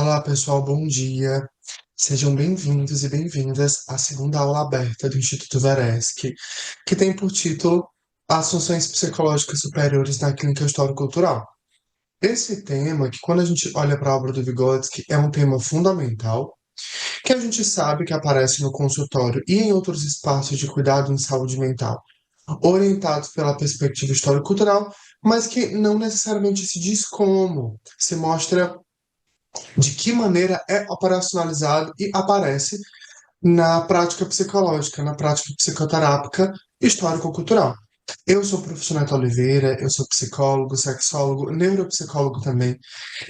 Olá, pessoal, bom dia. Sejam bem-vindos e bem-vindas à segunda aula aberta do Instituto Veresc, que tem por título As funções psicológicas superiores na clínica histórico-cultural. Esse tema, que quando a gente olha para a obra do Vygotsky, é um tema fundamental, que a gente sabe que aparece no consultório e em outros espaços de cuidado em saúde mental, orientados pela perspectiva histórico-cultural, mas que não necessariamente se diz como, se mostra de que maneira é operacionalizado e aparece na prática psicológica, na prática psicoterápica histórico-cultural. Eu sou o professor Neto Oliveira, eu sou psicólogo, sexólogo, neuropsicólogo também,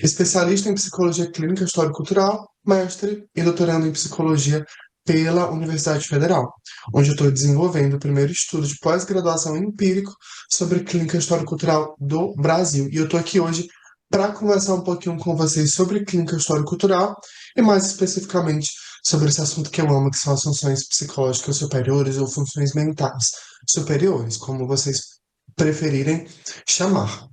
especialista em psicologia clínica histórico-cultural, mestre e doutorando em psicologia pela Universidade Federal, onde eu estou desenvolvendo o primeiro estudo de pós-graduação empírico sobre clínica histórico-cultural do Brasil. E eu estou aqui hoje para conversar um pouquinho com vocês sobre clínica histórico-cultural e mais especificamente sobre esse assunto que eu amo, que são as funções psicológicas superiores ou funções mentais superiores, como vocês preferirem chamar.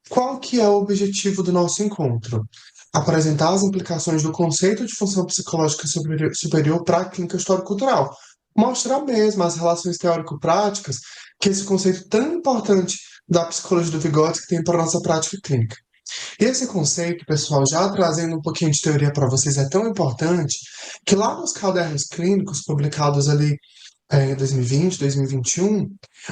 Qual que é o objetivo do nosso encontro? Apresentar as implicações do conceito de função psicológica superior para a clínica histórico-cultural. Mostrar mesmo as relações teórico-práticas que esse conceito tão importante da psicologia do Vygotsky tem para a nossa prática clínica. E esse conceito, pessoal, já trazendo um pouquinho de teoria para vocês, é tão importante que lá nos cadernos clínicos publicados ali em 2020, 2021,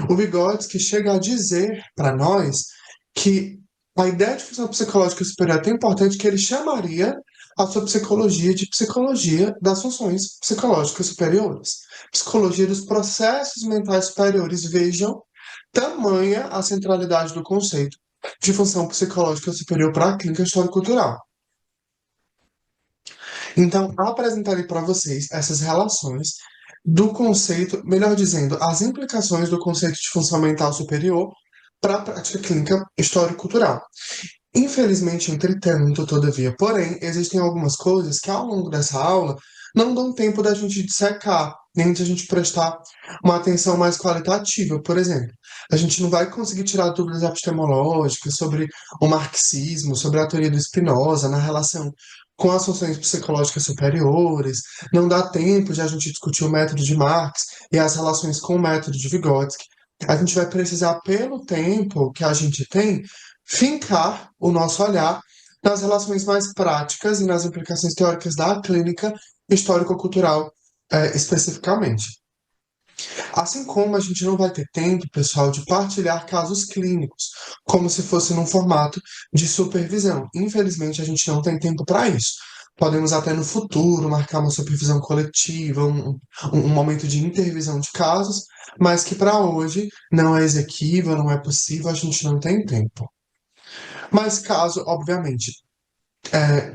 o Vygotsky chega a dizer para nós que a ideia de função psicológica superior é tão importante que ele chamaria a sua psicologia de psicologia das funções psicológicas superiores. Psicologia dos processos mentais superiores. Vejam, tamanha a centralidade do conceito de função psicológica superior para a clínica histórico-cultural. Então, apresentarei para vocês essas relações do conceito, melhor dizendo, as implicações do conceito de função mental superior para a prática clínica histórico-cultural. Infelizmente, entretanto, todavia, porém, existem algumas coisas que ao longo dessa aula não dão tempo da gente dissecar, nem de a gente prestar uma atenção mais qualitativa. Por exemplo, a gente não vai conseguir tirar dúvidas epistemológicas sobre o marxismo, sobre a teoria do Spinoza, na relação com as funções psicológicas superiores, não dá tempo de a gente discutir o método de Marx e as relações com o método de Vygotsky. A gente vai precisar, pelo tempo que a gente tem, fincar o nosso olhar nas relações mais práticas e nas implicações teóricas da clínica histórico-cultural, especificamente. Assim como a gente não vai ter tempo, pessoal, de partilhar casos clínicos, como se fosse num formato de supervisão. Infelizmente, a gente não tem tempo para isso. Podemos até no futuro marcar uma supervisão coletiva, um momento de intervisão de casos, mas que para hoje não é exequível, não é possível, a gente não tem tempo. Mas caso, obviamente,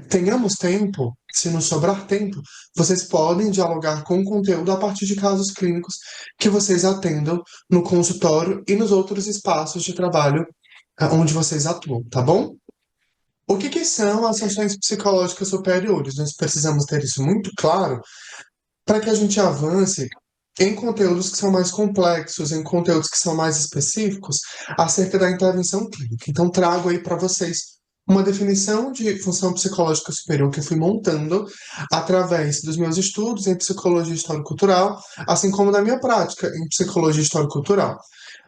tenhamos tempo, se nos sobrar tempo, vocês podem dialogar com o conteúdo a partir de casos clínicos que vocês atendam no consultório e nos outros espaços de trabalho onde vocês atuam, tá bom? O que que são as funções psicológicas superiores? Nós precisamos ter isso muito claro para que a gente avance em conteúdos que são mais complexos, em conteúdos que são mais específicos acerca da intervenção clínica. Então, trago aí para vocês uma definição de função psicológica superior que eu fui montando através dos meus estudos em psicologia histórico-cultural, assim como da minha prática em psicologia histórico-cultural.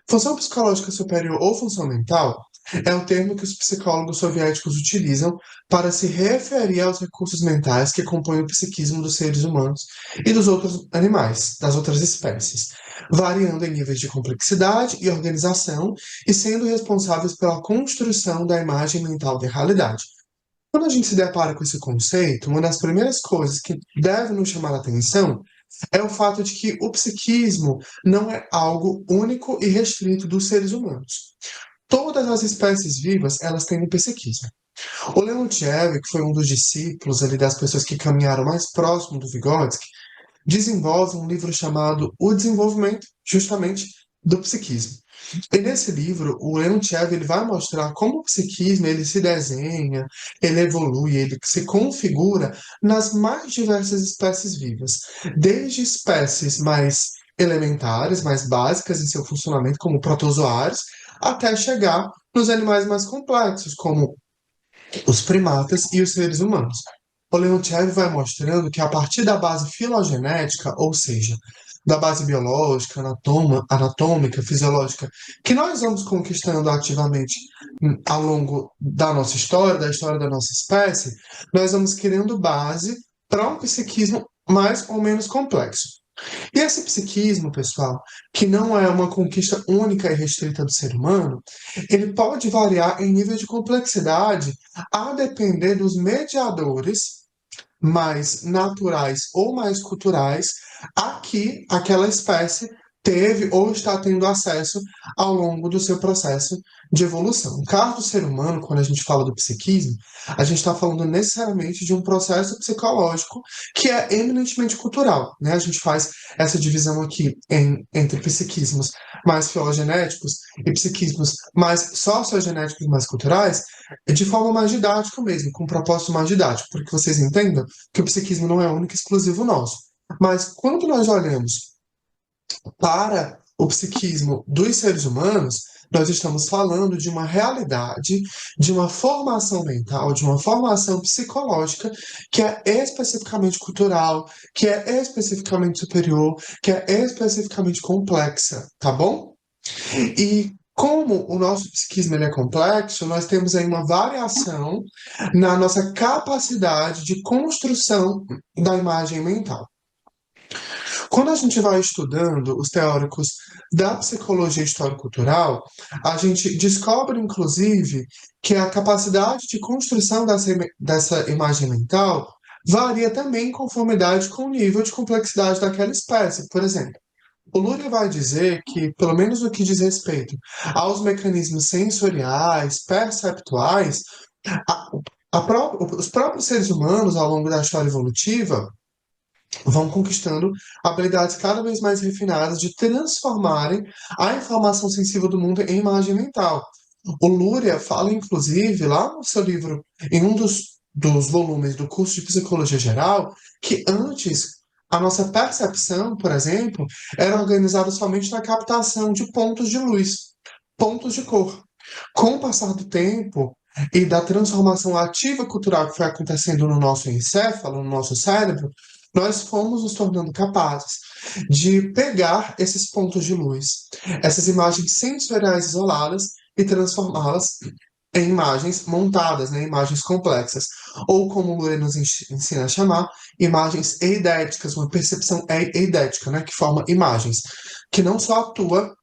Função psicológica superior ou função mental é o termo que os psicólogos soviéticos utilizam para se referir aos recursos mentais que compõem o psiquismo dos seres humanos e dos outros animais, das outras espécies, variando em níveis de complexidade e organização e sendo responsáveis pela construção da imagem mental da realidade. Quando a gente se depara com esse conceito, uma das primeiras coisas que deve nos chamar a atenção é o fato de que o psiquismo não é algo único e restrito dos seres humanos. Todas as espécies vivas, elas têm um psiquismo. O Leontiev, que foi um dos discípulos ali das pessoas que caminharam mais próximo do Vygotsky, desenvolve um livro chamado O Desenvolvimento, justamente, do Psiquismo. E nesse livro, o Leontiev ele vai mostrar como o psiquismo ele se desenha, ele evolui, ele se configura nas mais diversas espécies vivas, desde espécies mais elementares, mais básicas em seu funcionamento, como protozoários, até chegar nos animais mais complexos, como os primatas e os seres humanos. o Leontiev vai mostrando que a partir da base filogenética, ou seja, da base biológica, anatômica, fisiológica, que nós vamos conquistando ativamente ao longo da nossa história, da história da nossa espécie, nós vamos criando base para um psiquismo mais ou menos complexo. E esse psiquismo, pessoal, que não é uma conquista única e restrita do ser humano, ele pode variar em nível de complexidade a depender dos mediadores mais naturais ou mais culturais a que aquela espécie teve ou está tendo acesso ao longo do seu processo de evolução. No caso do ser humano, quando a gente fala do psiquismo, a gente está falando necessariamente de um processo psicológico que é eminentemente cultural, né? A gente faz essa divisão aqui entre psiquismos mais filogenéticos e psiquismos mais sociogenéticos, mais culturais, de forma mais didática mesmo, com um propósito mais didático, para que vocês entendam que o psiquismo não é único e exclusivo nosso. Mas quando nós olhamos para o psiquismo dos seres humanos, nós estamos falando de uma realidade, de uma formação mental, de uma formação psicológica que é especificamente cultural, que é especificamente superior, que é especificamente complexa, tá bom? E como o nosso psiquismo ele é complexo, nós temos aí uma variação na nossa capacidade de construção da imagem mental. Quando a gente vai estudando os teóricos da psicologia histórico-cultural, a gente descobre, inclusive, que a capacidade de construção dessa imagem mental varia também em conformidade com o nível de complexidade daquela espécie. Por exemplo, o Luria vai dizer que, pelo menos no que diz respeito aos mecanismos sensoriais, perceptuais, a- os próprios seres humanos, ao longo da história evolutiva, vão conquistando habilidades cada vez mais refinadas de transformarem a informação sensível do mundo em imagem mental. O Luria fala, inclusive, lá no seu livro, em um dos volumes do curso de Psicologia Geral, que antes a nossa percepção, por exemplo, era organizada somente na captação de pontos de luz, pontos de cor. Com o passar do tempo e da transformação ativa cultural que foi acontecendo no nosso encéfalo, no nosso cérebro, nós fomos nos tornando capazes de pegar esses pontos de luz, essas imagens sensoriais isoladas e transformá-las em imagens montadas, né, imagens complexas, ou como o Luria nos ensina a chamar, imagens eidéticas, uma percepção eidética, né, que forma imagens, que não só atua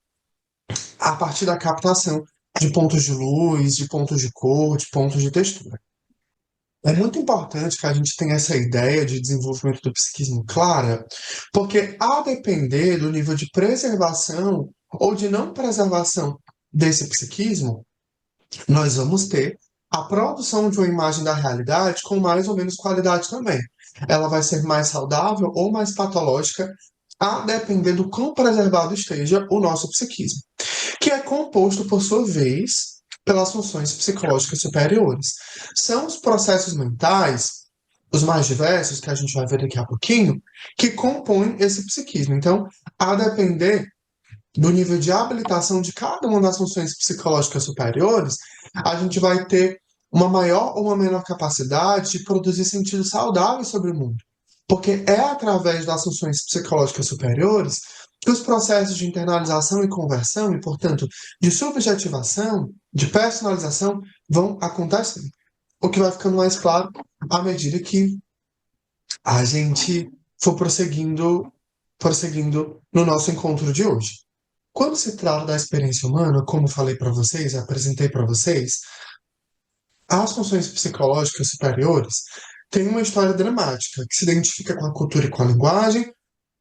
a partir da captação de pontos de luz, de pontos de cor, de pontos de textura. É muito importante que a gente tenha essa ideia de desenvolvimento do psiquismo clara, porque a depender do nível de preservação ou de não preservação desse psiquismo, nós vamos ter a produção de uma imagem da realidade com mais ou menos qualidade também. Ela vai ser mais saudável ou mais patológica, a depender do quão preservado esteja o nosso psiquismo, que é composto, por sua vez, pelas funções psicológicas superiores. São os processos mentais, os mais diversos, que a gente vai ver daqui a pouquinho, que compõem esse psiquismo. Então, a depender do nível de habilitação de cada uma das funções psicológicas superiores, a gente vai ter uma maior ou uma menor capacidade de produzir sentidos saudáveis sobre o mundo. Porque é através das funções psicológicas superiores que os processos de internalização e conversão, e, portanto, de subjetivação, de personalização, vão acontecendo. O que vai ficando mais claro à medida que a gente for prosseguindo no nosso encontro de hoje. Quando se trata da experiência humana, como falei para vocês, apresentei para vocês, as funções psicológicas superiores têm uma história dramática que se identifica com a cultura e com a linguagem,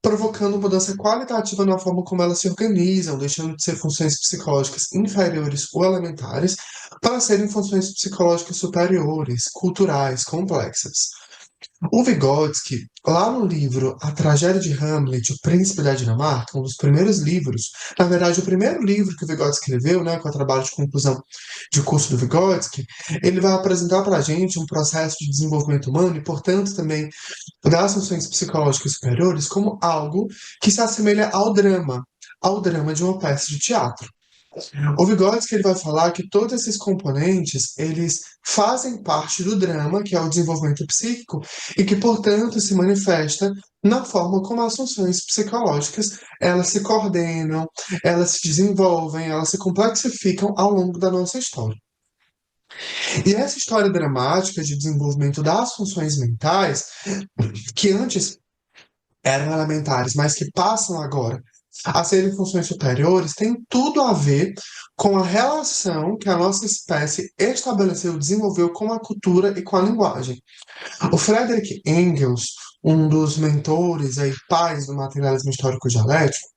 provocando mudança qualitativa na forma como elas se organizam, deixando de ser funções psicológicas inferiores ou elementares para serem funções psicológicas superiores, culturais, complexas. O Vygotsky, lá no livro A Tragédia de Hamlet, O Príncipe da Dinamarca, um dos primeiros livros, na verdade, o primeiro livro que o Vygotsky escreveu, né, com o trabalho de conclusão de curso do Vygotsky, ele vai apresentar para a gente um processo de desenvolvimento humano e, portanto, também das funções psicológicas superiores como algo que se assemelha ao drama de uma peça de teatro. O Vygotsky ele vai falar que todos esses componentes, eles fazem parte do drama, que é o desenvolvimento psíquico, e que, portanto, se manifesta na forma como as funções psicológicas, elas se coordenam, elas se desenvolvem, elas se complexificam ao longo da nossa história. E essa história dramática de desenvolvimento das funções mentais, que antes eram elementares, mas que passam agora a serem funções superiores, tem tudo a ver com a relação que a nossa espécie estabeleceu, desenvolveu com a cultura e com a linguagem. O Friedrich Engels, um dos mentores e pais do materialismo histórico dialético,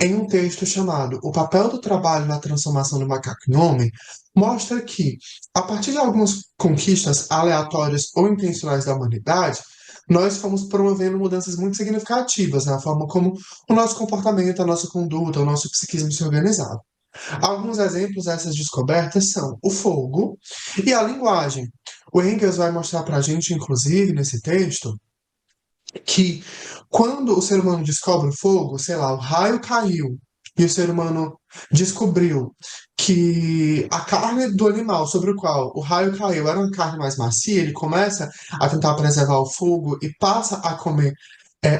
em um texto chamado O Papel do Trabalho na Transformação do Macaco em Homem, mostra que, a partir de algumas conquistas aleatórias ou intencionais da humanidade, nós fomos promovendo mudanças muito significativas na forma como o nosso comportamento, a nossa conduta, o nosso psiquismo se organizava. Alguns exemplos dessas descobertas são o fogo e a linguagem. O Engels vai mostrar para a gente, inclusive, nesse texto, que quando o ser humano descobre o fogo, sei lá, o raio caiu e o ser humano descobriu que a carne do animal sobre o qual o raio caiu era uma carne mais macia, ele começa a tentar preservar o fogo e passa a comer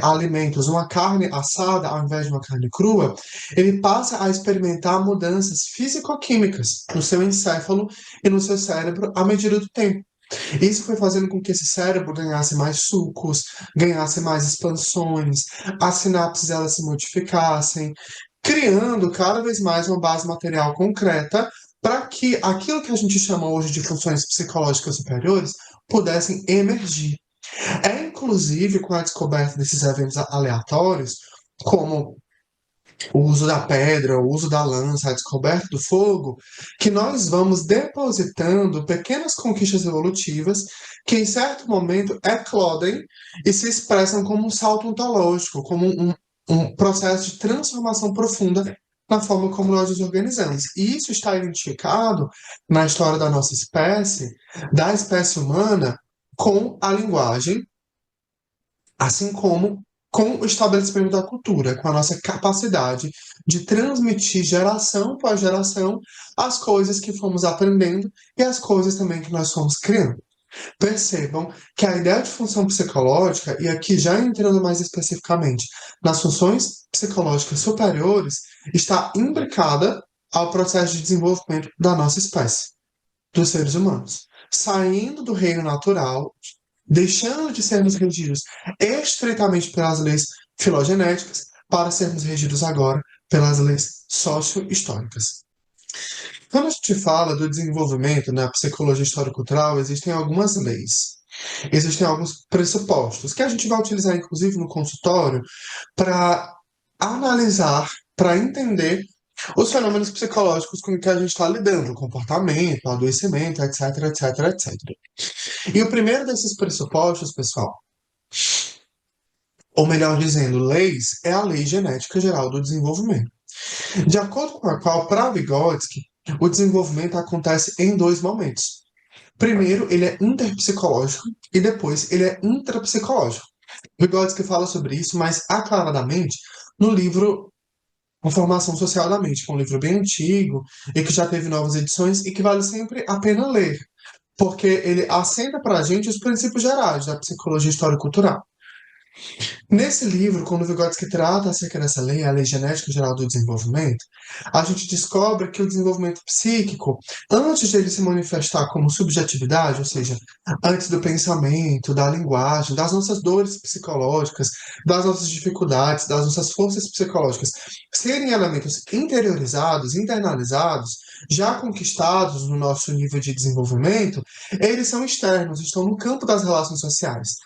alimentos, uma carne assada ao invés de uma carne crua, ele passa a experimentar mudanças físico-químicas no seu encéfalo e no seu cérebro à medida do tempo. Isso foi fazendo com que esse cérebro ganhasse mais sucos, ganhasse mais expansões, as sinapses elas se modificassem, criando cada vez mais uma base material concreta para que aquilo que a gente chama hoje de funções psicológicas superiores pudessem emergir. É inclusive com a descoberta desses eventos aleatórios, como o uso da pedra, o uso da lança, a descoberta do fogo, que nós vamos depositando pequenas conquistas evolutivas que, em certo momento, eclodem e se expressam como um salto ontológico, como um processo de transformação profunda na forma como nós nos organizamos. E isso está identificado na história da espécie humana, com a linguagem, assim como com o estabelecimento da cultura, com a nossa capacidade de transmitir geração após geração as coisas que fomos aprendendo e as coisas também que nós fomos criando. Percebam que a ideia de função psicológica, e aqui já entrando mais especificamente nas funções psicológicas superiores, está imbricada ao processo de desenvolvimento da nossa espécie, dos seres humanos, saindo do reino natural, deixando de sermos regidos estritamente pelas leis filogenéticas para sermos regidos agora pelas leis socio-históricas. Quando a gente fala do desenvolvimento na psicologia histórico-cultural, existem algumas leis, existem alguns pressupostos que a gente vai utilizar, inclusive, no consultório para analisar, para entender os fenômenos psicológicos com que a gente está lidando, o comportamento, o adoecimento, etc, etc, etc. E o primeiro desses pressupostos, pessoal, ou melhor dizendo, leis, é a Lei Genética Geral do Desenvolvimento, de acordo com a qual, para Vygotsky, o desenvolvimento acontece em dois momentos. Primeiro, ele é interpsicológico e depois ele é intrapsicológico. Vygotsky fala sobre isso mais aclaradamente no livro A Formação Social da Mente, que é um livro bem antigo e que já teve novas edições e que vale sempre a pena ler, porque ele assenta para a gente os princípios gerais da psicologia histórico-cultural. Nesse livro, quando Vygotsky trata acerca dessa lei, a Lei Genética Geral do Desenvolvimento, a gente descobre que o desenvolvimento psíquico, antes de ele se manifestar como subjetividade, ou seja, antes do pensamento, da linguagem, das nossas dores psicológicas, das nossas dificuldades, das nossas forças psicológicas, serem elementos interiorizados, internalizados, já conquistados no nosso nível de desenvolvimento, eles são externos, estão no campo das relações sociais.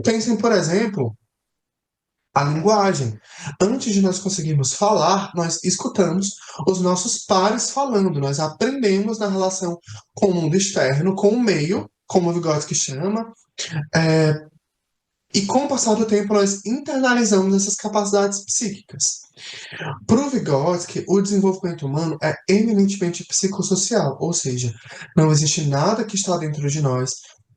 Pensem, por exemplo, a linguagem. Antes de nós conseguirmos falar, nós escutamos os nossos pares falando, nós aprendemos na relação com o mundo externo, com o meio, como o Vygotsky chama, e com o passar do tempo nós internalizamos essas capacidades psíquicas. Para o Vygotsky, o desenvolvimento humano é eminentemente psicossocial, ou seja, não existe nada que está dentro de nós,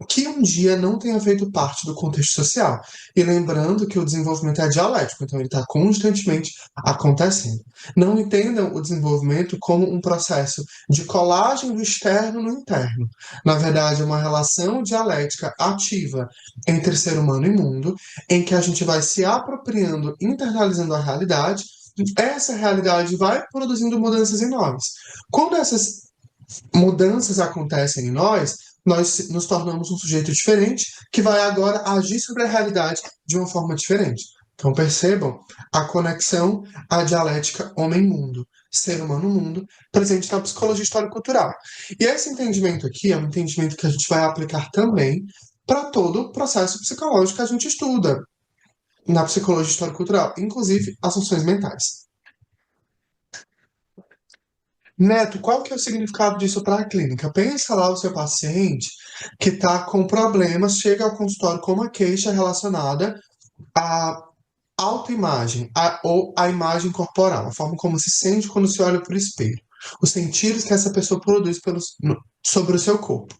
que um dia não tenha feito parte do contexto social. E lembrando que o desenvolvimento é dialético, então ele está constantemente acontecendo. Não entendam o desenvolvimento como um processo de colagem do externo no interno. Na verdade, é uma relação dialética ativa entre ser humano e mundo, em que a gente vai se apropriando, internalizando a realidade. Essa realidade vai produzindo mudanças em nós. Quando essas mudanças acontecem em nós nos tornamos um sujeito diferente que vai agora agir sobre a realidade de uma forma diferente. Então percebam a conexão à dialética homem-mundo, ser humano-mundo, presente na psicologia histórico-cultural. E esse entendimento aqui é um entendimento que a gente vai aplicar também para todo o processo psicológico que a gente estuda na psicologia histórico-cultural, inclusive as funções mentais. Neto, qual que é o significado disso para a clínica? Pensa lá o seu paciente que está com problemas, chega ao consultório com uma queixa relacionada à autoimagem, ou à imagem corporal, a forma como se sente quando se olha para o espelho, os sentidos que essa pessoa produz sobre o seu corpo.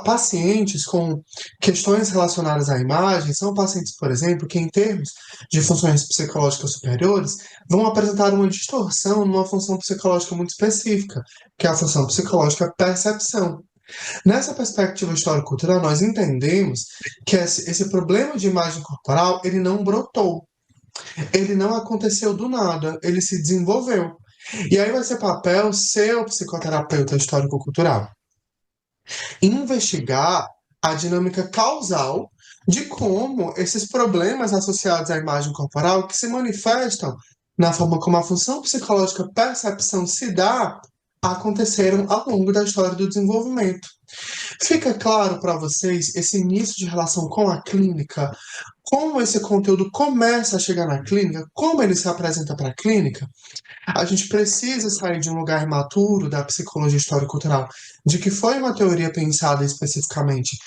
Pacientes com questões relacionadas à imagem são pacientes, por exemplo, que, em termos de funções psicológicas superiores, vão apresentar uma distorção numa função psicológica muito específica, que é a função psicológica percepção. Nessa perspectiva histórico-cultural, nós entendemos que esse problema de imagem corporal, ele não brotou, ele não aconteceu do nada, ele se desenvolveu. E aí vai ser papel seu, psicoterapeuta histórico-cultural, investigar a dinâmica causal de como esses problemas associados à imagem corporal que se manifestam na forma como a função psicológica percepção se dá aconteceram ao longo da história do desenvolvimento. Fica claro para vocês esse início de relação com a clínica, como esse conteúdo começa a chegar na clínica, como ele se apresenta para a clínica? A gente precisa sair de um lugar imaturo da psicologia histórico-cultural, de que foi uma teoria pensada especificamente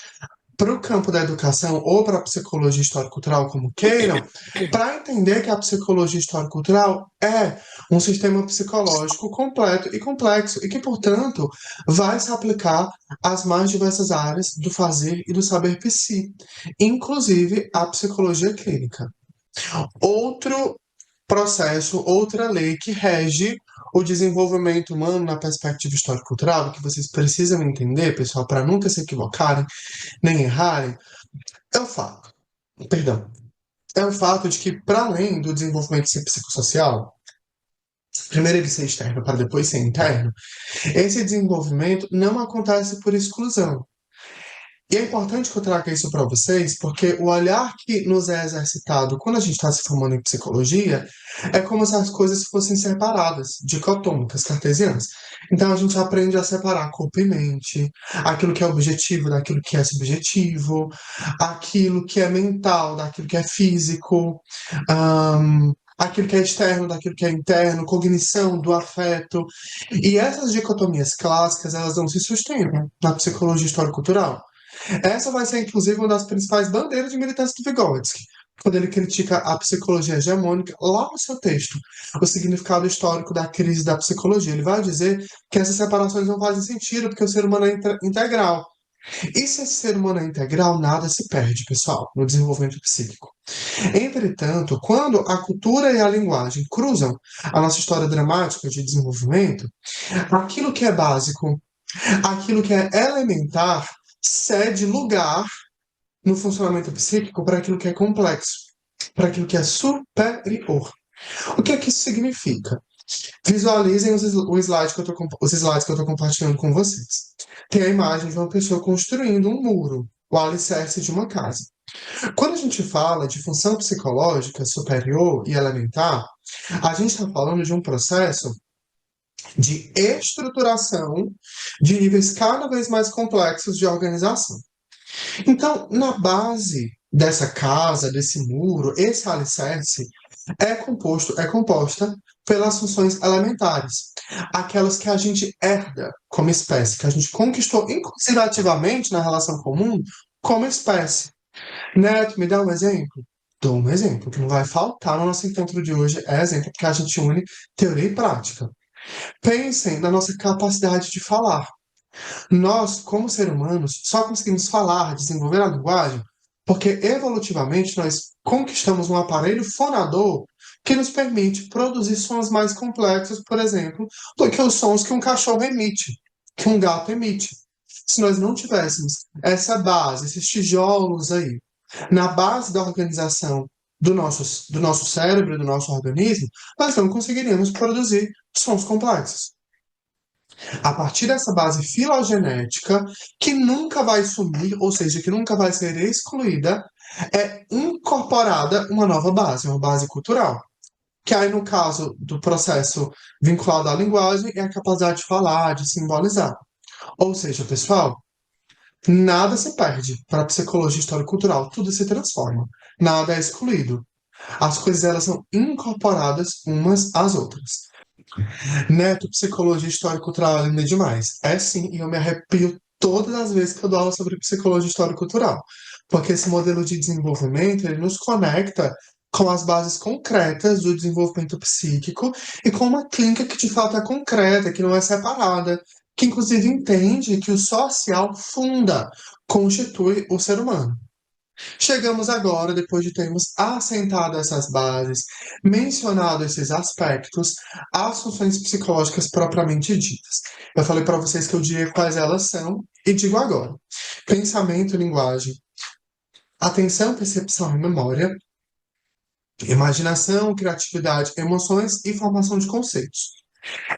para o campo da educação ou para a psicologia histórico-cultural, como queiram, para entender que a psicologia histórico-cultural é um sistema psicológico completo e complexo e que, portanto, vai se aplicar às mais diversas áreas do fazer e do saber psi, inclusive a psicologia clínica. Outro processo, outra lei que rege o desenvolvimento humano na perspectiva histórico-cultural, que vocês precisam entender, pessoal, para nunca se equivocarem nem errarem, é o fato, perdão, é o fato de que, para além do desenvolvimento psicossocial, primeiro ele ser externo para depois ser interno, esse desenvolvimento não acontece por exclusão. E é importante que eu traga isso para vocês, porque o olhar que nos é exercitado quando a gente está se formando em psicologia é como se as coisas fossem separadas, dicotômicas, cartesianas. Então a gente aprende a separar corpo e mente, aquilo que é objetivo daquilo que é subjetivo, aquilo que é mental daquilo que é físico, aquilo que é externo daquilo que é interno, cognição do afeto. E essas dicotomias clássicas, elas não se sustentam na psicologia histórico-cultural. Essa vai ser, inclusive, uma das principais bandeiras de militância do Vygotsky, quando ele critica a psicologia hegemônica, lá no seu texto, o significado histórico da crise da psicologia. Ele vai dizer que essas separações não fazem sentido, porque o ser humano é integral. E se esse ser humano é integral, nada se perde, pessoal, no desenvolvimento psíquico. Entretanto, quando a cultura e a linguagem cruzam a nossa história dramática de desenvolvimento, aquilo que é básico, aquilo que é elementar, cede lugar no funcionamento psíquico para aquilo que é complexo, para aquilo que é superior. O que é que isso significa? Visualizem os slides que eu estou compartilhando com vocês. Tem a imagem de uma pessoa construindo um muro, o alicerce de uma casa. Quando a gente fala de função psicológica superior e elementar, a gente está falando de um processo de estruturação de níveis cada vez mais complexos de organização. Então, na base dessa casa, desse muro, esse alicerce é composta pelas funções elementares, aquelas que a gente herda como espécie, que a gente conquistou, inclusive ativamente na relação comum, como espécie. Neto, me dá um exemplo? Dou um exemplo, que não vai faltar no nosso encontro de hoje, é exemplo, porque a gente une teoria e prática. Pensem na nossa capacidade de falar. Nós, como seres humanos, só conseguimos falar, desenvolver a linguagem, porque evolutivamente nós conquistamos um aparelho fonador que nos permite produzir sons mais complexos, por exemplo, do que os sons que um cachorro emite, que um gato emite. Se nós não tivéssemos essa base, esses tijolos aí, na base da organização do nosso cérebro, do nosso organismo, nós não conseguiríamos produzir sons complexos. A partir dessa base filogenética, que nunca vai sumir, ou seja, que nunca vai ser excluída, é incorporada uma nova base, uma base cultural. Que aí, no caso do processo vinculado à linguagem, é a capacidade de falar, de simbolizar. Ou seja, pessoal, nada se perde para a psicologia histórico-cultural, tudo se transforma, nada é excluído. As coisas elas são incorporadas umas às outras. Neto, psicologia histórico-cultural é linda demais. É sim, e eu me arrepio todas as vezes que eu dou aula sobre psicologia histórico-cultural. Porque esse modelo de desenvolvimento, ele nos conecta com as bases concretas do desenvolvimento psíquico e com uma clínica que de fato é concreta, que não é separada, que inclusive entende que o social funda, constitui o ser humano. Chegamos agora, depois de termos assentado essas bases, mencionado esses aspectos, às funções psicológicas propriamente ditas. Eu falei para vocês que eu diria quais elas são, e digo agora: pensamento, linguagem, atenção, percepção e memória, imaginação, criatividade, emoções e formação de conceitos.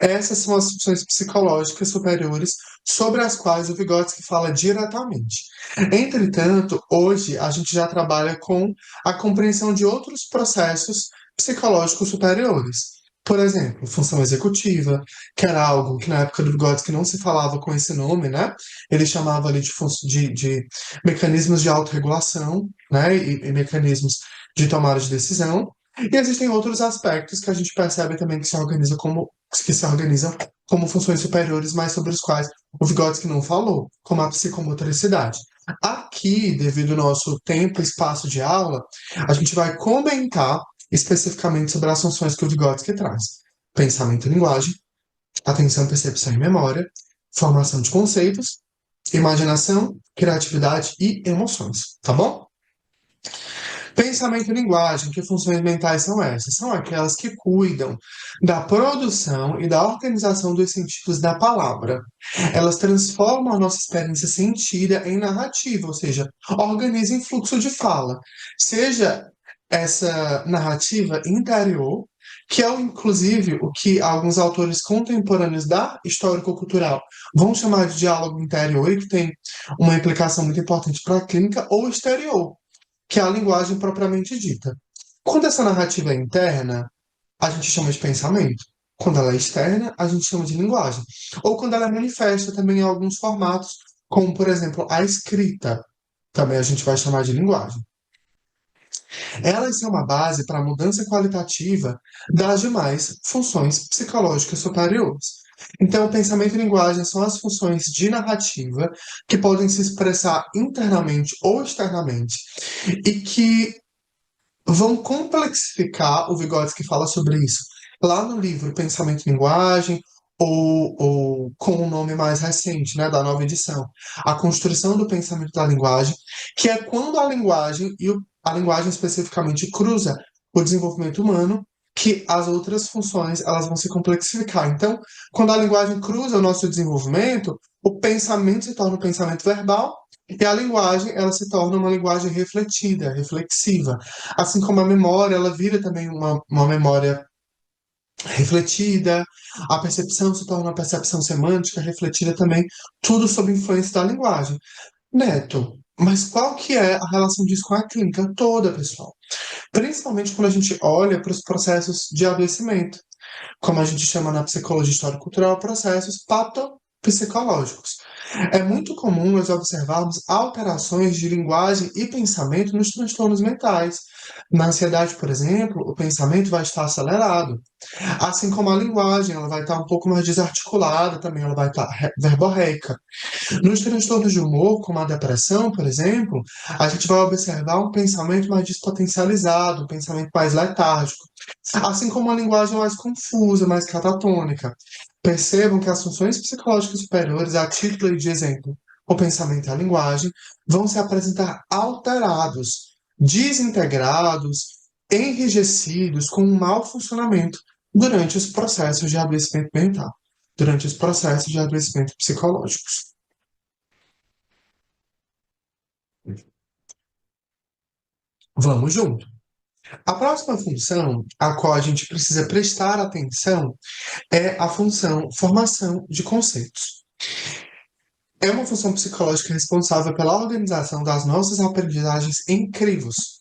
Essas são as funções psicológicas superiores sobre as quais o Vygotsky fala diretamente. Entretanto, hoje a gente já trabalha com a compreensão de outros processos psicológicos superiores. Por exemplo, função executiva, que era algo que na época do Vygotsky não se falava com esse nome, né? Ele chamava ali de mecanismos de autorregulação, né? E mecanismos de tomada de decisão. E existem outros aspectos que a gente percebe também que se organizam como funções superiores, mas sobre os quais o Vygotsky não falou, como a psicomotricidade. Aqui, devido ao nosso tempo e espaço de aula, a gente vai comentar especificamente sobre as funções que o Vygotsky traz: pensamento e linguagem, atenção, percepção e memória, formação de conceitos, imaginação, criatividade e emoções, tá bom? Pensamento e linguagem, que funções mentais são essas? São aquelas que cuidam da produção e da organização dos sentidos da palavra. Elas transformam a nossa experiência sentida em narrativa, ou seja, organizam em fluxo de fala. Seja essa narrativa interior, que é inclusive o que alguns autores contemporâneos da histórico-cultural vão chamar de diálogo interior e que tem uma implicação muito importante para a clínica, ou exterior, que é a linguagem propriamente dita. Quando essa narrativa é interna, a gente chama de pensamento. Quando ela é externa, a gente chama de linguagem. Ou quando ela é manifesta também em alguns formatos, como, por exemplo, a escrita. Também a gente vai chamar de linguagem. Elas são uma base para a mudança qualitativa das demais funções psicológicas superiores. Então, pensamento e linguagem são as funções de narrativa que podem se expressar internamente ou externamente e que vão complexificar. O Vygotsky fala sobre isso lá no livro Pensamento e Linguagem, ou com o nome mais recente, né, da nova edição, A Construção do Pensamento da Linguagem, que é quando a linguagem, a linguagem especificamente, cruza o desenvolvimento humano, que as outras funções elas vão se complexificar. Então, quando a linguagem cruza o nosso desenvolvimento, o pensamento se torna um pensamento verbal, e a linguagem, ela se torna uma linguagem refletida, reflexiva. Assim como a memória, ela vira também uma memória refletida, a percepção se torna uma percepção semântica, refletida também, tudo sob influência da linguagem. Neto, mas qual que é a relação disso com a clínica toda, pessoal? Principalmente quando a gente olha para os processos de adoecimento, como a gente chama na psicologia histórico-cultural, processos patopsicológicos. É muito comum nós observarmos alterações de linguagem e pensamento nos transtornos mentais. Na ansiedade, por exemplo, o pensamento vai estar acelerado, assim como a linguagem, ela vai estar um pouco mais desarticulada também, ela vai estar verborreica. Nos transtornos de humor, como a depressão, por exemplo, a gente vai observar um pensamento mais despotencializado, um pensamento mais letárgico. assim como uma linguagem mais confusa, mais catatônica. Percebam que as funções psicológicas superiores, a título de exemplo, o pensamento e a linguagem, vão se apresentar alterados, desintegrados, enrijecidos, com um mau funcionamento durante os processos de adoecimento mental, durante os processos de adoecimento psicológicos. Vamos junto. A próxima função a qual a gente precisa prestar atenção é a função formação de conceitos. É uma função psicológica responsável pela organização das nossas aprendizagens em crivos,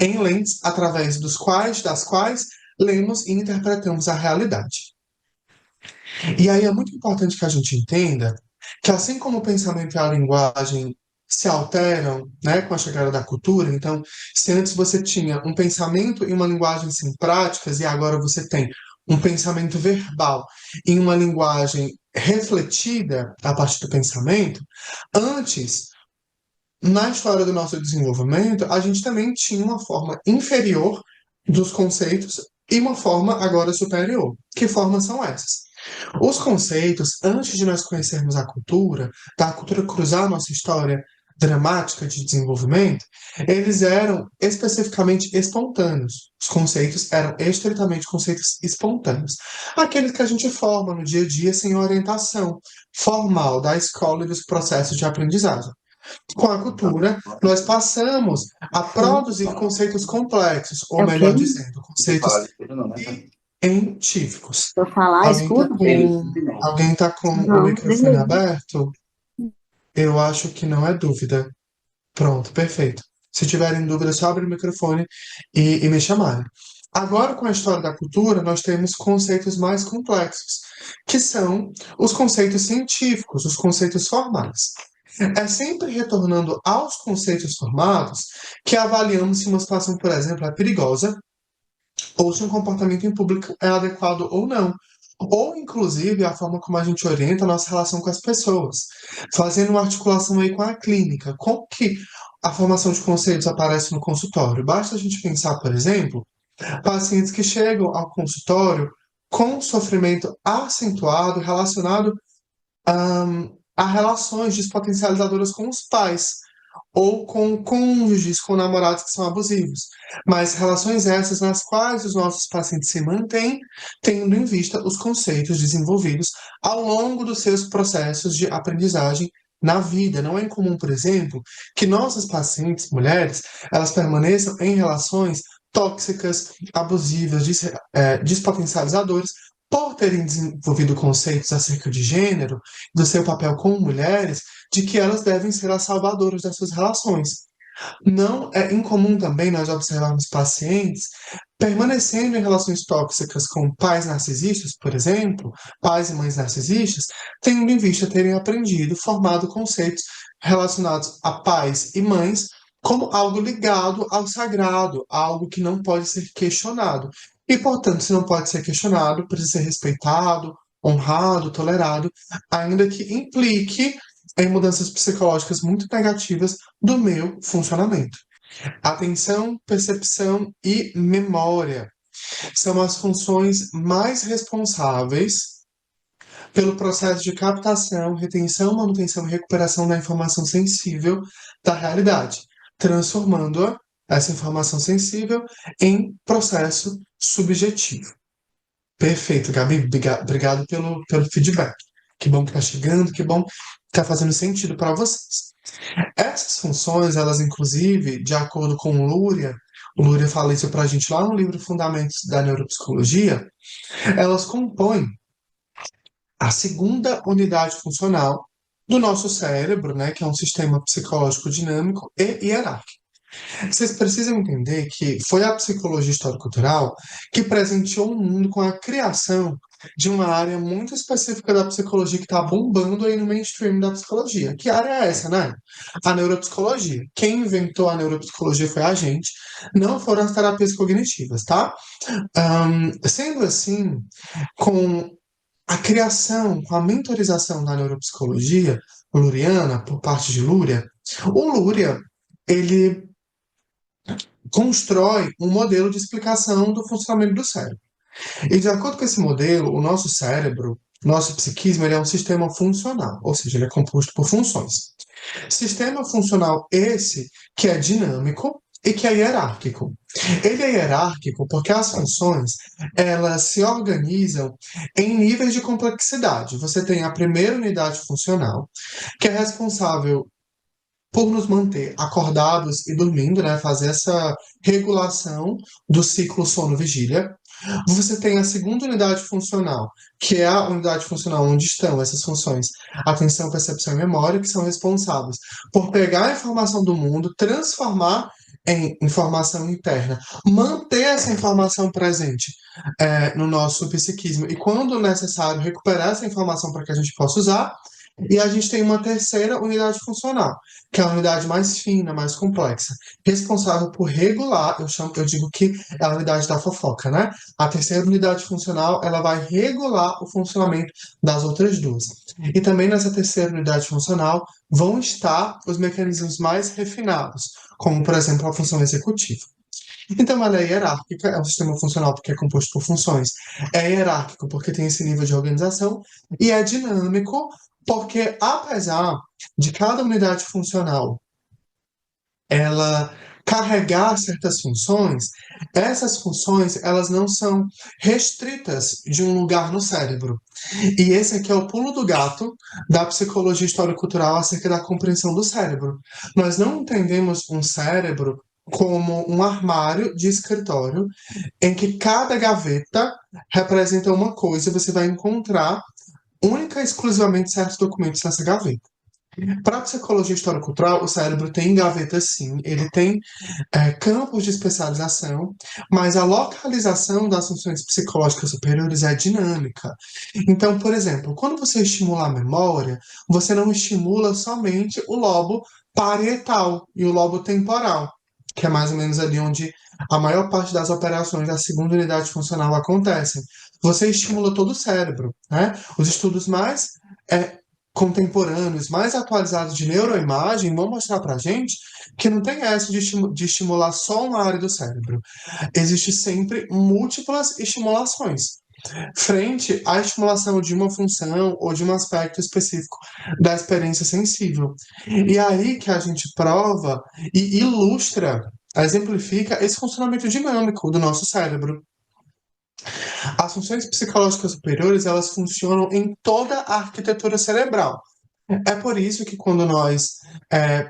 em lentes através das quais lemos e interpretamos a realidade. E aí é muito importante que a gente entenda que assim como o pensamento e a linguagem se alteram, né, com a chegada da cultura, então, se antes você tinha um pensamento e uma linguagem sem práticas, e agora você tem um pensamento verbal e uma linguagem refletida a partir do pensamento, antes, na história do nosso desenvolvimento, a gente também tinha uma forma inferior dos conceitos e uma forma agora superior. Que formas são essas? Os conceitos, antes de nós conhecermos a cultura, da cultura cruzar a nossa história dramática de desenvolvimento, eles eram especificamente espontâneos. Os conceitos eram estritamente conceitos espontâneos. Aqueles que a gente forma no dia a dia sem orientação formal da escola e dos processos de aprendizagem. Com a cultura, nós passamos a produzir conceitos complexos, ou É o quê? melhor dizendo, conceitos científicos. Se eu falar, Alguém tá escuta? alguém tá com o Não, microfone beleza. aberto? Eu acho que não é dúvida. Pronto, perfeito. Se tiverem dúvida, só abre o microfone e me chamarem. Agora, com a história da cultura, nós temos conceitos mais complexos, que são os conceitos científicos, os conceitos formais. É sempre retornando aos conceitos formados que avaliamos se uma situação, por exemplo, é perigosa ou se um comportamento em público é adequado ou não. Ou, inclusive, a forma como a gente orienta a nossa relação com as pessoas, fazendo uma articulação aí com a clínica. Como que a formação de conceitos aparece no consultório? Basta a gente pensar, por exemplo, pacientes que chegam ao consultório com sofrimento acentuado relacionado a relações despotencializadoras com os pais ou com cônjuges, com namorados que são abusivos. Mas relações essas nas quais os nossos pacientes se mantêm, tendo em vista os conceitos desenvolvidos ao longo dos seus processos de aprendizagem na vida. Não é incomum, por exemplo, que nossas pacientes, mulheres, elas permaneçam em relações tóxicas, abusivas, despotencializadoras, por terem desenvolvido conceitos acerca de gênero, do seu papel com mulheres, de que elas devem ser as salvadoras dessas relações. Não é incomum também nós observarmos pacientes permanecendo em relações tóxicas com pais narcisistas, por exemplo, pais e mães narcisistas, tendo em vista terem aprendido, formado conceitos relacionados a pais e mães como algo ligado ao sagrado, algo que não pode ser questionado. E, portanto, se não pode ser questionado, precisa ser respeitado, honrado, tolerado, ainda que implique em mudanças psicológicas muito negativas do meu funcionamento. Atenção, percepção e memória são as funções mais responsáveis pelo processo de captação, retenção, manutenção e recuperação da informação sensível da realidade, transformando essa informação sensível em processo subjetivo. Perfeito, Gabi. Obrigado pelo feedback. Que bom que está chegando, que bom que está fazendo sentido para vocês. Essas funções, elas inclusive, de acordo com o Luria fala isso para a gente lá no livro Fundamentos da Neuropsicologia, elas compõem a segunda unidade funcional do nosso cérebro, né, que é um sistema psicológico dinâmico e hierárquico. Vocês precisam entender que foi a psicologia histórico-cultural que presenteou o mundo com a criação de uma área muito específica da psicologia que está bombando aí no mainstream da psicologia. Que área é essa, né? A neuropsicologia. Quem inventou a neuropsicologia foi a gente, não foram as terapias cognitivas, tá? Sendo assim, com a criação, com a mentorização da neuropsicologia luriana por parte de Luria, o Luria, ele constrói um modelo de explicação do funcionamento do cérebro. E de acordo com esse modelo, o nosso cérebro, nosso psiquismo, ele é um sistema funcional, ou seja, ele é composto por funções. Sistema funcional esse que é dinâmico e que é hierárquico. Ele é hierárquico porque as funções, elas se organizam em níveis de complexidade. Você tem a primeira unidade funcional, que é responsável por nos manter acordados e dormindo, né? Fazer essa regulação do ciclo sono-vigília. Você tem a segunda unidade funcional, que é a unidade funcional onde estão essas funções, atenção, percepção e memória, que são responsáveis por pegar a informação do mundo, transformar em informação interna, manter essa informação presente no nosso psiquismo e, quando necessário, recuperar essa informação para que a gente possa usar. E a gente tem uma terceira unidade funcional, que é a unidade mais fina, mais complexa, responsável por regular, eu digo que é a unidade da fofoca, né? A terceira unidade funcional, ela vai regular o funcionamento das outras duas. E também nessa terceira unidade funcional vão estar os mecanismos mais refinados, como, por exemplo, a função executiva. Então, ela é hierárquica, é um sistema funcional porque é composto por funções. É hierárquico porque tem esse nível de organização. E é dinâmico porque, apesar de cada unidade funcional ela carregar certas funções, essas funções elas não são restritas de um lugar no cérebro. E esse aqui é o pulo do gato da psicologia histórico-cultural acerca da compreensão do cérebro. Nós não entendemos um cérebro como um armário de escritório em que cada gaveta representa uma coisa e você vai encontrar única e exclusivamente certos documentos nessa gaveta. Para a psicologia histórico-cultural, o cérebro tem gavetas sim, ele tem campos de especialização, mas a localização das funções psicológicas superiores é dinâmica. Então, por exemplo, quando você estimula a memória, você não estimula somente o lobo parietal e o lobo temporal, que é mais ou menos ali onde a maior parte das operações da segunda unidade funcional acontecem. Você estimula todo o cérebro, né? Os estudos mais é, contemporâneos, mais atualizados de neuroimagem vão mostrar para a gente que não tem essa de estimular só uma área do cérebro. Existe sempre múltiplas estimulações frente à estimulação de uma função ou de um aspecto específico da experiência sensível. E aí que a gente prova e ilustra, exemplifica esse funcionamento dinâmico do nosso cérebro. As funções psicológicas superiores, elas funcionam em toda a arquitetura cerebral. É por isso que quando nós é,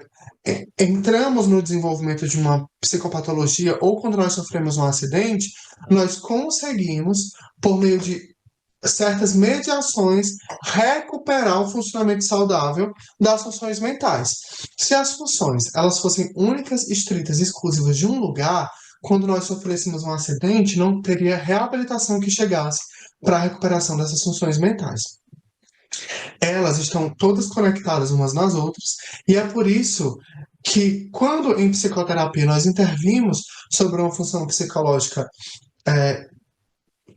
entramos no desenvolvimento de uma psicopatologia ou quando nós sofremos um acidente, nós conseguimos, por meio de certas mediações, recuperar o funcionamento saudável das funções mentais. Se as funções elas fossem únicas, estritas e exclusivas de um lugar, quando nós sofrêssemos um acidente, não teria reabilitação que chegasse para a recuperação dessas funções mentais. Elas estão todas conectadas umas nas outras, e é por isso que, quando em psicoterapia nós intervimos sobre uma função psicológica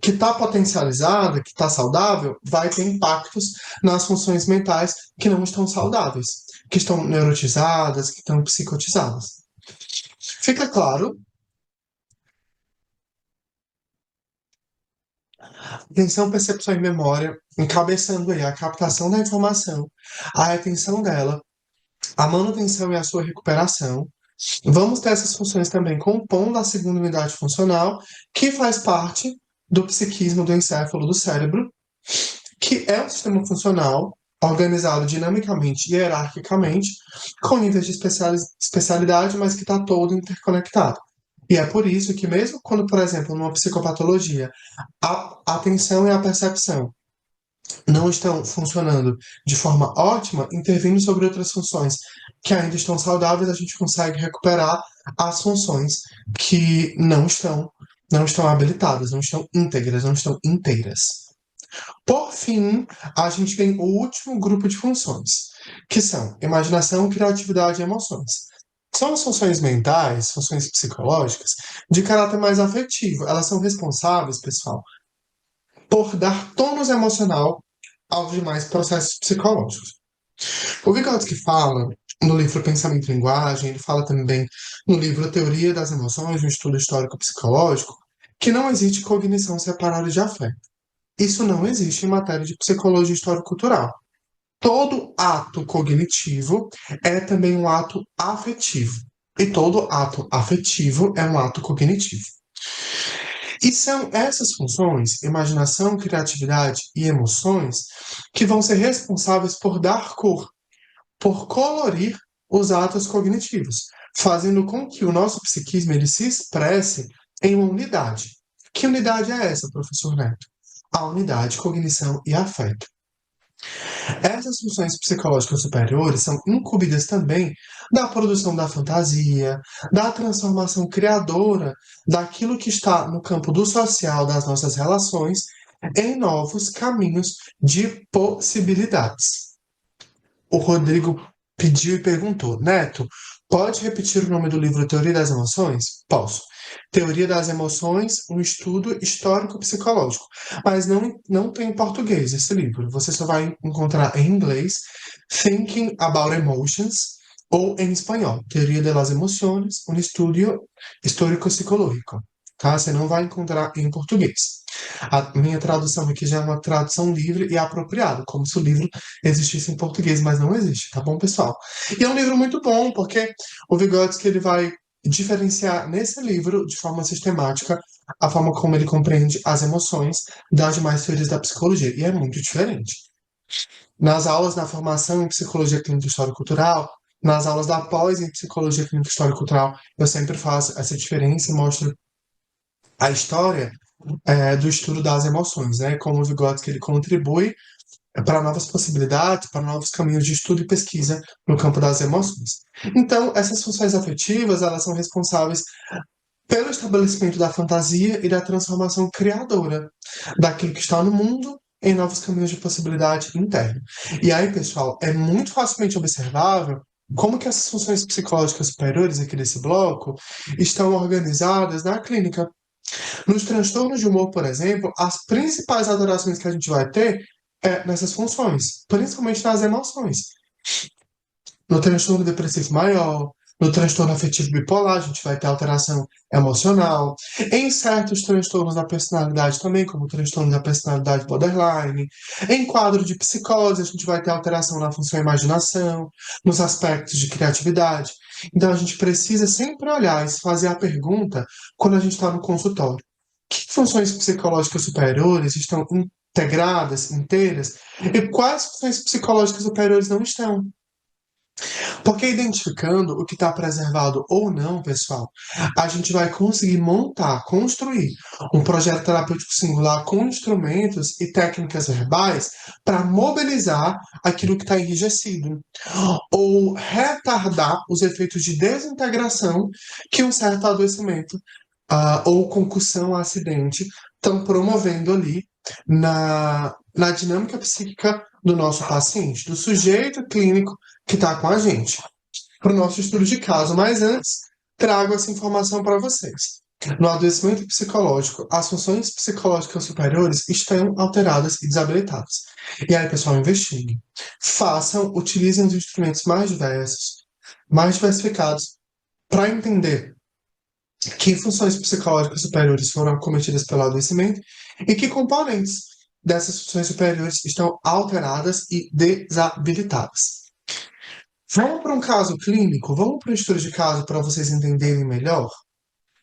que está potencializada, que está saudável, vai ter impactos nas funções mentais que não estão saudáveis, que estão neurotizadas, que estão psicotizadas. Fica claro? Atenção, percepção e memória, encabeçando aí a captação da informação, a retenção dela, a manutenção e a sua recuperação. Vamos ter essas funções também compondo a segunda unidade funcional, que faz parte do psiquismo do encéfalo do cérebro, que é um sistema funcional organizado dinamicamente e hierarquicamente, com níveis de especialidade, mas que está todo interconectado. E é por isso que, mesmo quando, por exemplo, numa psicopatologia, a atenção e a percepção não estão funcionando de forma ótima, intervindo sobre outras funções que ainda estão saudáveis, a gente consegue recuperar as funções que não estão habilitadas, não estão íntegras, não estão inteiras. Por fim, a gente tem o último grupo de funções, que são imaginação, criatividade e emoções. São as funções mentais, funções psicológicas, de caráter mais afetivo. Elas são responsáveis, pessoal, por dar tônus emocional aos demais processos psicológicos. O Vygotsky fala no livro Pensamento e Linguagem, ele fala também no livro Teoria das Emoções, um estudo histórico-psicológico, que não existe cognição separada de afeto. Isso não existe em matéria de psicologia histórico-cultural. Todo ato cognitivo é também um ato afetivo. E todo ato afetivo é um ato cognitivo. E são essas funções, imaginação, criatividade e emoções, que vão ser responsáveis por dar cor, por colorir os atos cognitivos, fazendo com que o nosso psiquismo ele se expresse em uma unidade. Que unidade é essa, professor Neto? A unidade, cognição e afeto. Essas funções psicológicas superiores são incumbidas também da produção da fantasia, da transformação criadora daquilo que está no campo do social das nossas relações em novos caminhos de possibilidades. O Rodrigo pediu e perguntou: Neto, pode repetir o nome do livro Teoria das Emoções? Posso. Teoria das Emoções, um estudo histórico-psicológico. Mas não tem em português esse livro. Você só vai encontrar em inglês Thinking About Emotions ou em espanhol, Teoria de las Emociones, um estudo histórico-psicológico. Tá? Você não vai encontrar em português. A minha tradução aqui já é uma tradução livre e apropriada, como se o livro existisse em português, mas não existe, tá bom, pessoal? E é um livro muito bom, porque o Vygotsky ele vai diferenciar nesse livro, de forma sistemática, a forma como ele compreende as emoções das demais teorias da psicologia, e é muito diferente. Nas aulas da formação em Psicologia Clínica e História Cultural, nas aulas da pós em Psicologia Clínica e História Cultural, eu sempre faço essa diferença e mostro a história do estudo das emoções, né? Como o Vygotsky ele contribui para novas possibilidades, para novos caminhos de estudo e pesquisa no campo das emoções. Então, essas funções afetivas, elas são responsáveis pelo estabelecimento da fantasia e da transformação criadora daquilo que está no mundo em novos caminhos de possibilidade interna. E aí, pessoal, é muito facilmente observável como que essas funções psicológicas superiores aqui desse bloco estão organizadas na clínica. Nos transtornos de humor, por exemplo, as principais alterações que a gente vai ter é nessas funções, principalmente nas emoções. No transtorno depressivo maior, no transtorno afetivo bipolar, a gente vai ter alteração emocional. Em certos transtornos da personalidade também, como o transtorno da personalidade borderline. Em quadro de psicose, a gente vai ter alteração na função imaginação, nos aspectos de criatividade. Então, a gente precisa sempre olhar e se fazer a pergunta quando a gente está no consultório. Que funções psicológicas superiores estão integradas, inteiras, e quais funções psicológicas superiores não estão? Porque identificando o que está preservado ou não, pessoal, a gente vai conseguir montar, construir um projeto terapêutico singular com instrumentos e técnicas verbais para mobilizar aquilo que está enrijecido, ou retardar os efeitos de desintegração que um certo adoecimento ou concussão, acidente estão promovendo ali na dinâmica psíquica do nosso paciente, do sujeito clínico que está com a gente, para o nosso estudo de caso. Mas antes, trago essa informação para vocês. No adoecimento psicológico, as funções psicológicas superiores estão alteradas e desabilitadas. E aí, pessoal, investiguem. Façam, utilizem os instrumentos mais diversos, mais diversificados, para entender que funções psicológicas superiores foram acometidas pelo adoecimento e que componentes dessas funções superiores estão alteradas e desabilitadas. Vamos para um caso clínico? Vamos para um estudo de caso para vocês entenderem melhor?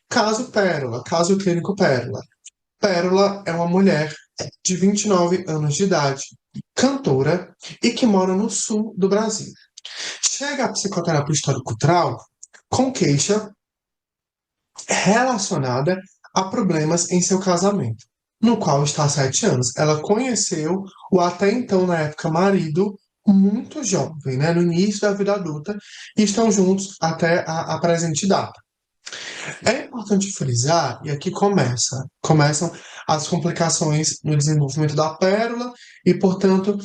Caso Pérola, caso clínico Pérola. Pérola é uma mulher de 29 anos de idade, cantora e que mora no sul do Brasil. Chega a psicoterapia histórico-cultural com queixa relacionada a problemas em seu casamento, no qual está há 7 anos. Ela conheceu o até então, na época, marido muito jovem, né, no início da vida adulta, e estão juntos até a presente data. É importante frisar, e aqui começam as complicações no desenvolvimento da pérola e, portanto,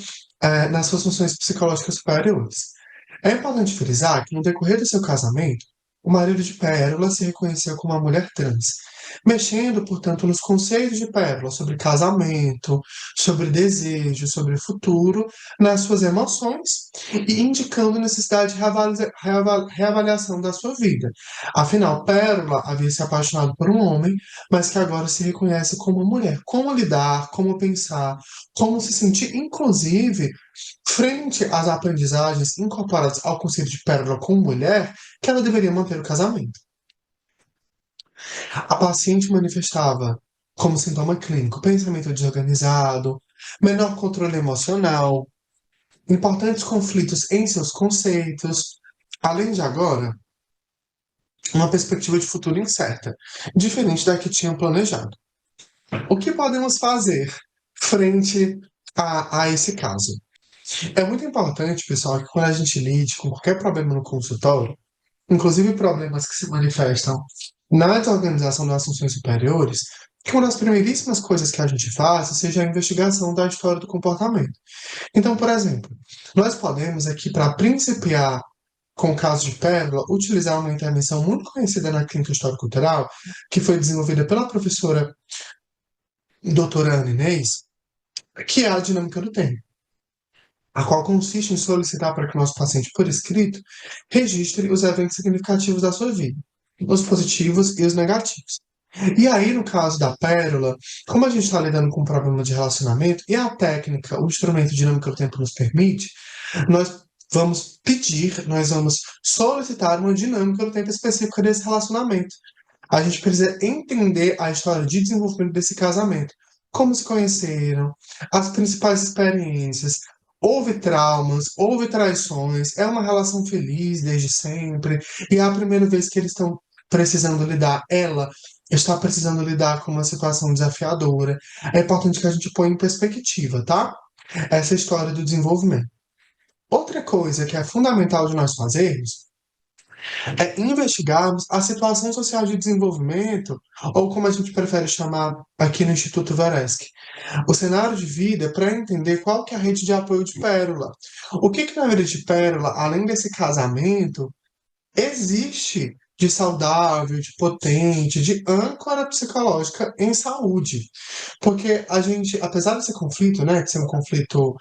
nas suas funções psicológicas superiores. É importante frisar que, no decorrer do seu casamento, o marido de Pérola se reconheceu como uma mulher trans. mexendo, portanto, nos conceitos de Pérola sobre casamento, sobre desejo, sobre futuro, nas suas emoções e indicando necessidade de reavaliação da sua vida. Afinal, Pérola havia se apaixonado por um homem, mas que agora se reconhece como mulher. Como lidar, como pensar, como se sentir, inclusive, frente às aprendizagens incorporadas ao conceito de Pérola como mulher, que ela deveria manter o casamento. A paciente manifestava como sintoma clínico pensamento desorganizado, menor controle emocional, importantes conflitos em seus conceitos, além de agora uma perspectiva de futuro incerta, diferente da que tinham planejado. O que podemos fazer frente a esse caso? É muito importante, pessoal, que quando a gente lide com qualquer problema no consultório, inclusive problemas que se manifestam na desorganização das funções superiores, que uma das primeiríssimas coisas que a gente faça seja a investigação da história do comportamento. Então, por exemplo, nós podemos aqui, para principiar com o caso de Pérola, utilizar uma intervenção muito conhecida na clínica histórico-cultural, que foi desenvolvida pela professora doutora Ana Inês, que é a dinâmica do tempo, a qual consiste em solicitar para que o nosso paciente, por escrito, registre os eventos significativos da sua vida, os positivos e os negativos. E aí, no caso da pérola, como a gente está lidando com um problema de relacionamento e a técnica, o instrumento dinâmico do tempo nos permite, nós nós vamos solicitar uma dinâmica do tempo específica desse relacionamento. A gente precisa entender a história de desenvolvimento desse casamento. Como se conheceram, as principais experiências, houve traumas, houve traições, é uma relação feliz desde sempre, e é a primeira vez que eles estão precisando lidar, ela está precisando lidar com uma situação desafiadora. É importante que a gente ponha em perspectiva, tá? Essa história do desenvolvimento. Outra coisa que é fundamental de nós fazermos é investigarmos a situação social de desenvolvimento, ou como a gente prefere chamar aqui no Instituto Varesque, o cenário de vida para entender qual que é a rede de apoio de Pérola. O que na vida de Pérola, além desse casamento, existe de saudável, de potente, de âncora psicológica em saúde. Porque a gente, apesar desse conflito, né, de ser um conflito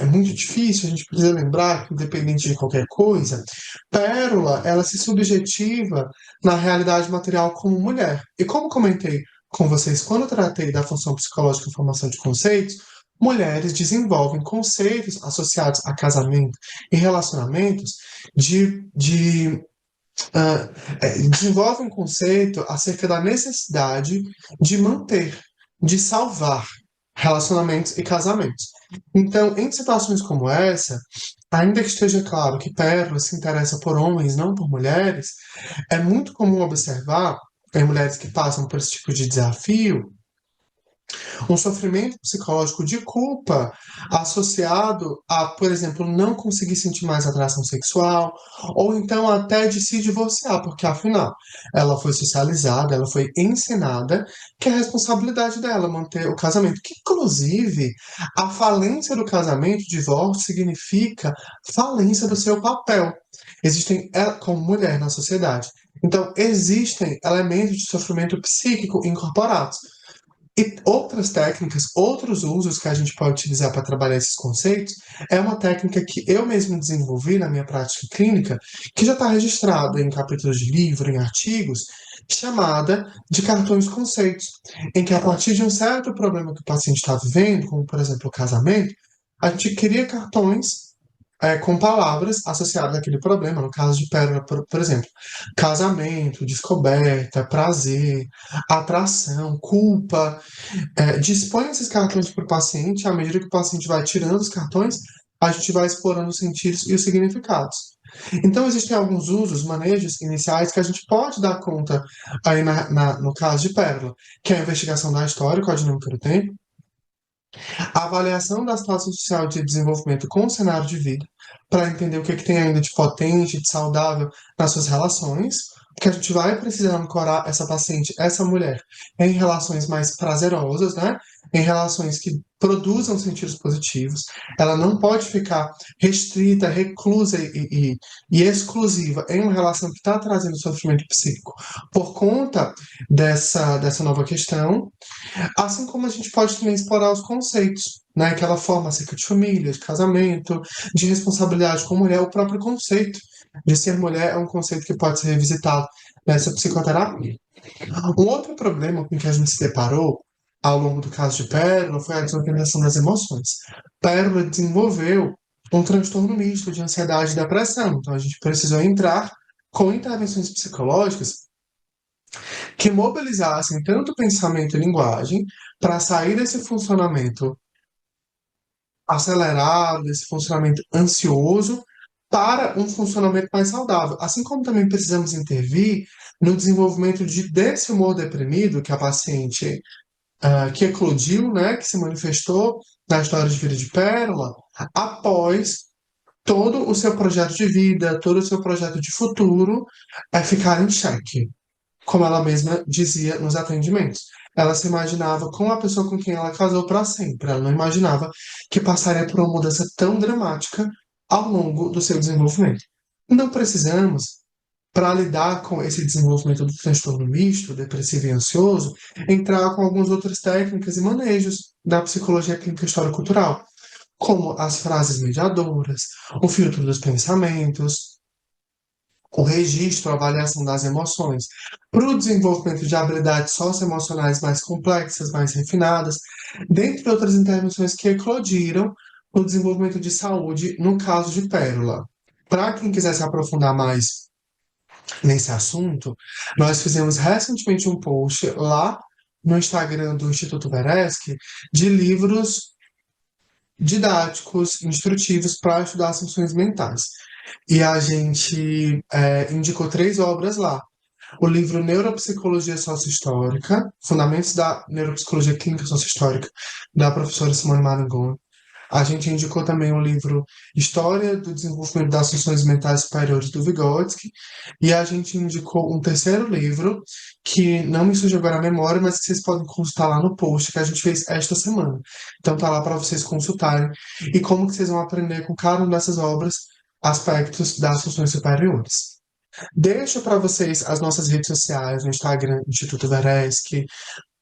muito difícil, a gente precisa lembrar que, independente de qualquer coisa, Pérola, ela se subjetiva na realidade material como mulher. E como comentei com vocês quando eu tratei da função psicológica e formação de conceitos, mulheres desenvolvem conceitos associados a casamento e relacionamentos de desenvolve um conceito acerca da necessidade de manter, de salvar relacionamentos e casamentos. Então, em situações como essa, ainda que esteja claro que Pérola se interessa por homens, não por mulheres, é muito comum observar em mulheres que passam por esse tipo de desafio um sofrimento psicológico de culpa associado a, por exemplo, não conseguir sentir mais atração sexual, ou então até de se divorciar, porque afinal ela foi socializada, ela foi ensinada que é a responsabilidade dela manter o casamento, que inclusive a falência do casamento, divórcio, significa falência do seu papel. Existem ela como mulher na sociedade. Então, existem elementos de sofrimento psíquico incorporados. E outras técnicas, outros usos que a gente pode utilizar para trabalhar esses conceitos, é uma técnica que eu mesmo desenvolvi na minha prática clínica, que já está registrada em capítulos de livro, em artigos, chamada de cartões conceitos, em que a partir de um certo problema que o paciente está vivendo, como por exemplo o casamento, a gente cria cartões com palavras associadas àquele problema, no caso de Pérola, por exemplo, casamento, descoberta, prazer, atração, culpa. Dispõe esses cartões para o paciente, à medida que o paciente vai tirando os cartões, a gente vai explorando os sentidos e os significados. Então, existem alguns usos, manejos iniciais que a gente pode dar conta aí no caso de Pérola, que é a investigação da história com a dinâmica do tempo, a avaliação da situação social de desenvolvimento com o cenário de vida, para entender o que, que tem ainda de potente, de saudável nas suas relações, porque a gente vai precisar ancorar essa paciente, essa mulher, em relações mais prazerosas, né? em relações que produzam sentidos positivos, ela não pode ficar restrita, reclusa e exclusiva em uma relação que está trazendo sofrimento psíquico por conta dessa nova questão, assim como a gente pode também explorar os conceitos, né, que ela forma acerca de família, de casamento, de responsabilidade com mulher, o próprio conceito de ser mulher é um conceito que pode ser revisitado nessa psicoterapia. Um outro problema com que a gente se deparou ao longo do caso de Pérola foi a desorganização das emoções. Pérola desenvolveu um transtorno misto de ansiedade e depressão, então a gente precisou entrar com intervenções psicológicas que mobilizassem tanto pensamento e linguagem para sair desse funcionamento acelerado, desse funcionamento ansioso, para um funcionamento mais saudável. Assim como também precisamos intervir no desenvolvimento desse humor deprimido que a paciente que eclodiu, né, que se manifestou na história de vida de Pérola, após todo o seu projeto de vida, todo o seu projeto de futuro ficar em xeque, como ela mesma dizia nos atendimentos. Ela se imaginava com a pessoa com quem ela casou para sempre. Ela não imaginava que passaria por uma mudança tão dramática ao longo do seu desenvolvimento. Não precisamos, para lidar com esse desenvolvimento do transtorno misto, depressivo e ansioso, entrar com algumas outras técnicas e manejos da psicologia clínica histórico-cultural, como as frases mediadoras, o filtro dos pensamentos, o registro, a avaliação das emoções, para o desenvolvimento de habilidades socioemocionais mais complexas, mais refinadas, dentre outras intervenções que eclodiram no desenvolvimento de saúde no caso de Pérola. Para quem quiser se aprofundar mais nesse assunto, nós fizemos recentemente um post lá no Instagram do Instituto Veresk de livros didáticos, instrutivos para estudar as funções mentais. E a gente indicou 3 obras lá. O livro Neuropsicologia Sociohistórica, Fundamentos da Neuropsicologia Clínica Sociohistórica, da professora Simone Marangoni. A gente indicou também o livro História do Desenvolvimento das Funções Mentais Superiores do Vygotsky, e a gente indicou um terceiro livro, que não me surge agora a memória, mas que vocês podem consultar lá no post que a gente fez esta semana. Então tá lá para vocês consultarem e como que vocês vão aprender com cada uma dessas obras aspectos das funções superiores. Deixo para vocês as nossas redes sociais, no Instagram, Instituto Veresk,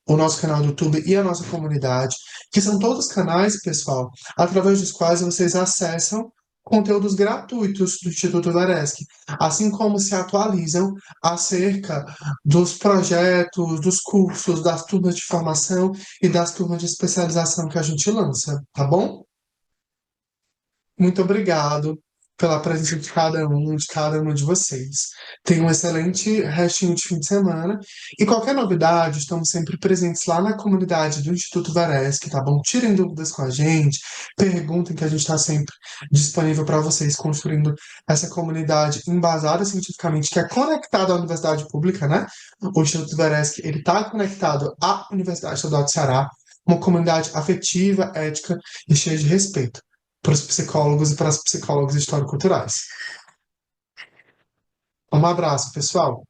o nosso canal do YouTube e a nossa comunidade, que são todos canais, pessoal, através dos quais vocês acessam conteúdos gratuitos do Instituto Veresk, assim como se atualizam acerca dos projetos, dos cursos, das turmas de formação e das turmas de especialização que a gente lança, tá bom? Muito obrigado pela presença de cada uma de vocês. Tenham um excelente restinho de fim de semana. E qualquer novidade, estamos sempre presentes lá na comunidade do Instituto Veresk, tá bom? Tirem dúvidas com a gente, perguntem que a gente está sempre disponível para vocês, construindo essa comunidade embasada cientificamente, que é conectada à universidade pública, né? O Instituto Veresk, ele está conectado à Universidade Estadual de Ceará, uma comunidade afetiva, ética e cheia de respeito para os psicólogos e para as psicólogas histórico-culturais. Um abraço, pessoal!